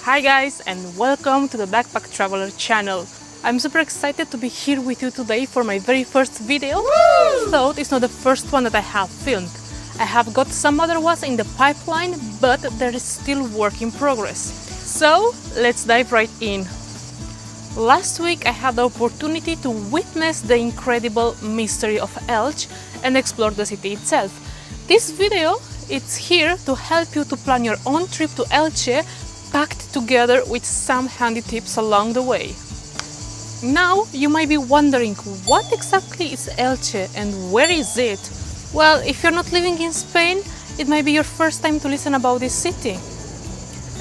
Hi guys, and welcome to the Backpack Traveler channel. I'm super excited to be here with you today for my very first video. Though it's not the first one that I have filmed. I have got some other ones in the pipeline, but there is still work in progress. So let's dive right in. Last week I had the opportunity to witness the incredible mystery of Elche and explore the city itself. This video is here to help you to plan your own trip to Elche, packed together with some handy tips along the way. Now you might be wondering, what exactly is Elche and where is it? Well, if you're not living in Spain, it might be your first time to listen about this city.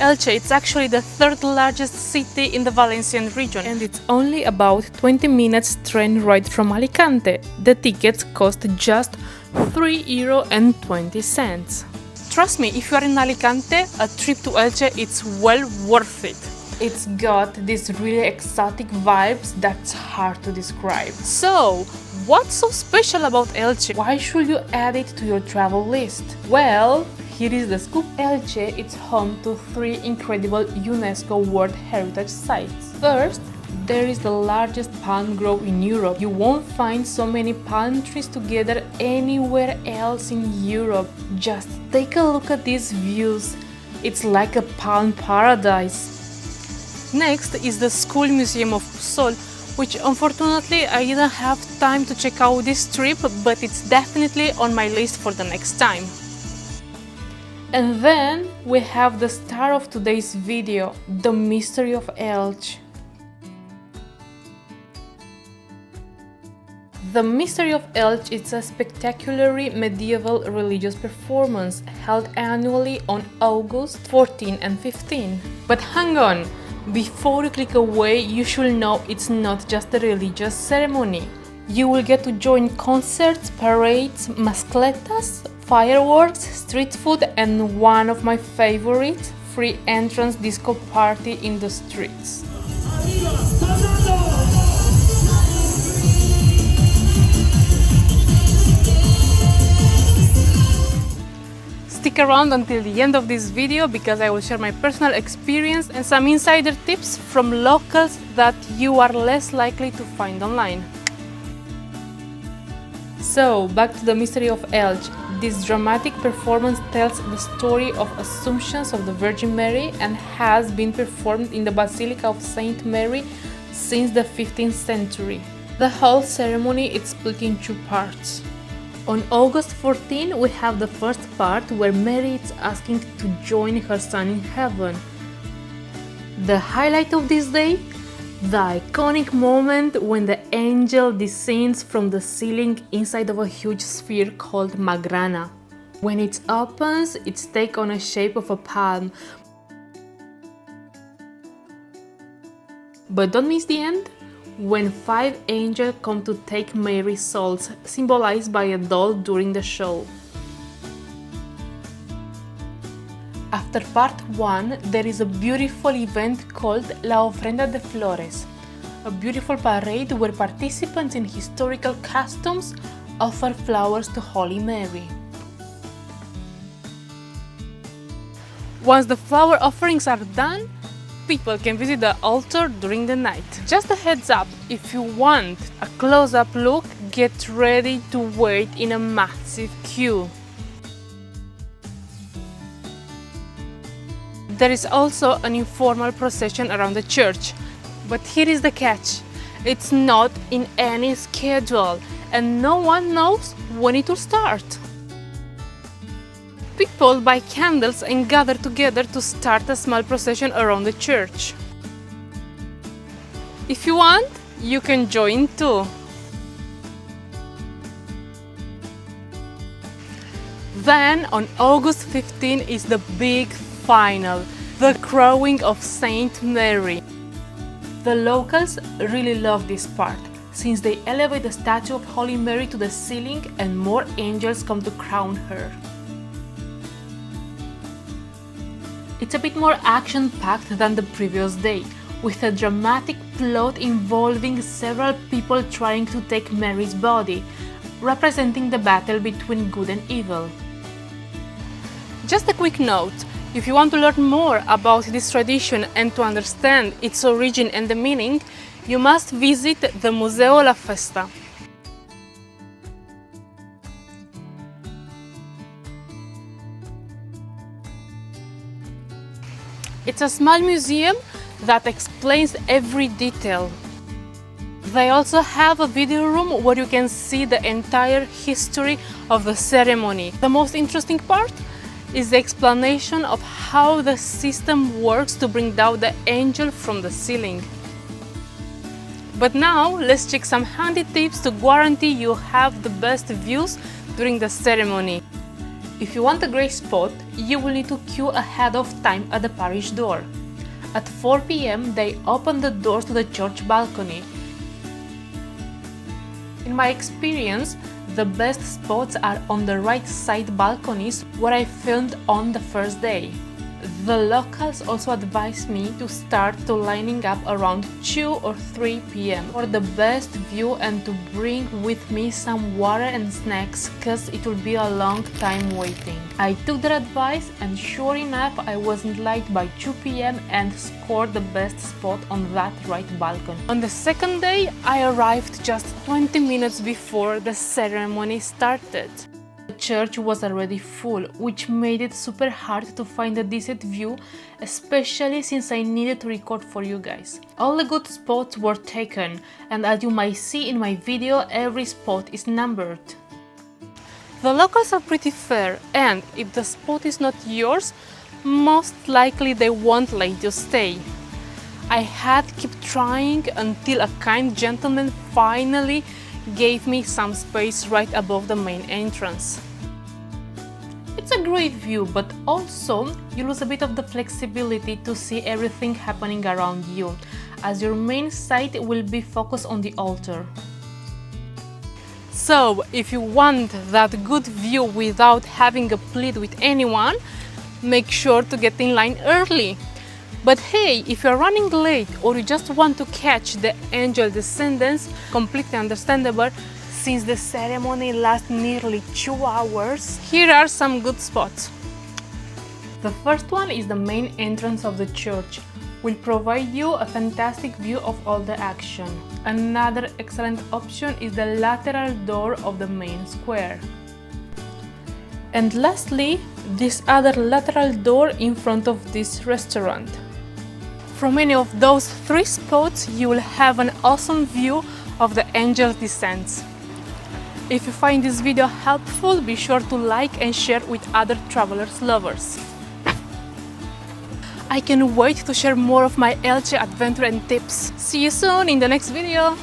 Elche is actually the third largest city in the Valencian region, and it's only about 20 minutes train ride from Alicante. The tickets cost just €3.20. Trust me, if you are in Alicante, a trip to Elche is well worth it. It's got these really exotic vibes that's hard to describe. So, what's so special about Elche? Why should you add it to your travel list? Well, here is the scoop. Elche is home to 3 incredible UNESCO World Heritage Sites. First, there is the largest palm grove in Europe. You won't find so many palm trees together anywhere else in Europe. Just take a look at these views. It's like a palm paradise. Next is the School Museum of Puzol, which unfortunately I didn't have time to check out this trip, but it's definitely on my list for the next time. And then we have the star of today's video, the mystery of Elche. The Mystery of Elche is a spectacularly medieval religious performance held annually on August 14 and 15. But hang on, before you click away, you should know it's not just a religious ceremony. You will get to join concerts, parades, mascletas, fireworks, street food, and one of my favorites, free entrance disco party in the streets. Stick around until the end of this video because I will share my personal experience and some insider tips from locals that you are less likely to find online. So, back to the mystery of Elche. This dramatic performance tells the story of Assumptions of the Virgin Mary and has been performed in the Basilica of Saint Mary since the 15th century. The whole ceremony is split in 2 parts. On August 14, we have the first part where Mary is asking to join her son in heaven. The highlight of this day? The iconic moment when the angel descends from the ceiling inside of a huge sphere called Magrana. When it opens, it takes on a shape of a palm. But don't miss the end, when 5 angels come to take Mary's souls, symbolized by a doll during the show. After part 1, there is a beautiful event called La Ofrenda de Flores, a beautiful parade where participants in historical customs offer flowers to Holy Mary. Once the flower offerings are done, people can visit the altar during the night. Just a heads up, if you want a close-up look, get ready to wait in a massive queue. There is also an informal procession around the church, but here is the catch. It's not in any schedule and no one knows when it will start. People buy candles and gather together to start a small procession around the church. If you want, you can join too. Then on August 15 is the big final, the crowning of Saint Mary. The locals really love this part, since they elevate the statue of Holy Mary to the ceiling and more angels come to crown her. It's a bit more action-packed than the previous day, with a dramatic plot involving several people trying to take Mary's body, representing the battle between good and evil. Just a quick note, If you want to learn more about this tradition and to understand its origin and the meaning, you must visit the Museo La Festa. It's a small museum that explains every detail. They also have a video room where you can see the entire history of the ceremony. The most interesting part is the explanation of how the system works to bring down the angel from the ceiling. But now let's check some handy tips to guarantee you have the best views during the ceremony. If you want a great spot, you will need to queue ahead of time at the parish door. At 4 p.m. they open the doors to the church balcony. In my experience, the best spots are on the right side balconies where I filmed on the first day. The locals also advised me to start lining up around 2 or 3 p.m. for the best view and to bring with me some water and snacks cause it will be a long time waiting. I took their advice and sure enough I wasn't late by 2 p.m. and scored the best spot on that right balcony. On the second day I arrived just 20 minutes before the ceremony started. The church was already full, which made it super hard to find a decent view, especially since I needed to record for you guys. All the good spots were taken, and as you might see in my video, every spot is numbered. The locals are pretty fair, and if the spot is not yours, most likely they won't let you stay. I had to keep trying until a kind gentleman finally gave me some space right above the main entrance. It's a great view, but also you lose a bit of the flexibility to see everything happening around you, as your main sight will be focused on the altar. So, if you want that good view without having a plead with anyone, make sure to get in line early. But hey, if you're running late or you just want to catch the angel descendants, completely understandable since the ceremony lasts nearly 2 hours, here are some good spots. The first one is the main entrance of the church. Will provide you a fantastic view of all the action. Another excellent option is the lateral door of the main square. And lastly, this other lateral door in front of this restaurant. From any of those 3 spots, you will have an awesome view of the angel's descent. If you find this video helpful, be sure to like and share with other travelers lovers. I can't wait to share more of my Elche adventure and tips. See you soon in the next video!